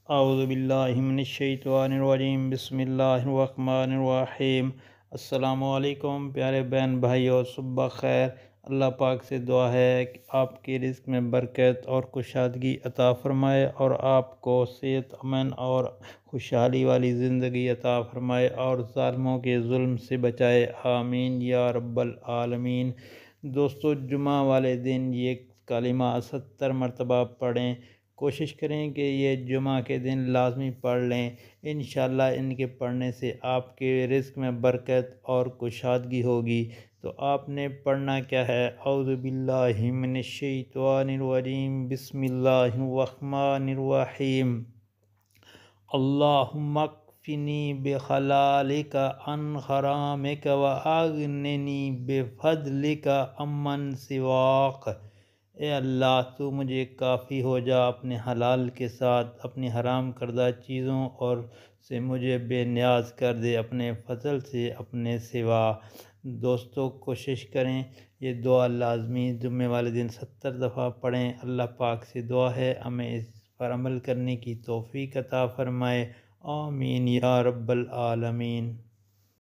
اعوذ باللہ من الشیطان الرجیم، بسم اللہ الرحمن الرحیم۔ السلام علیکم پیارے بہن بھائیو، صبح خیر۔ اللہ پاک سے دعا ہے کہ آپ کے رزق میں برکت اور کشادگی عطا فرمائے اور آپ کو صحت، امن اور خوشحالی والی زندگی عطا فرمائے اور ظالموں کے ظلم سے بچائے، آمین یا رب العالمین۔ دوستو، جمعہ والے دن یہ کلمہ 70 مرتبہ پڑھیں۔ کوشش کریں کہ یہ جمعہ کے دن لازمی پڑھ لیں۔ انشاءاللہ ان کے پڑھنے سے آپ کے رزق میں برکت اور کشادگی ہوگی۔ تو آپ نے پڑھنا کیا ہے؟ اعوذ باللہ من الشیطان الرجیم، بسم اللہ الرحمن الرحیم۔ اللہم اکفنی بحلالک عن حرامک واغننی بفضلک عمن سواک۔ اے اللہ، تو مجھے کافی ہو جا اپنے حلال کے ساتھ اپنی حرام کردہ چیزوں اور سے مجھے بے نیاز کر دے اپنے فضل سے اپنے سوا۔ دوستو، کوشش کریں یہ دعا لازمی جمعے والے دن 70 دفعہ پڑھیں۔ اللہ پاک سے دعا ہے ہمیں اس پر عمل کرنے کی توفیق عطا فرمائے، آمین یا رب العالمین۔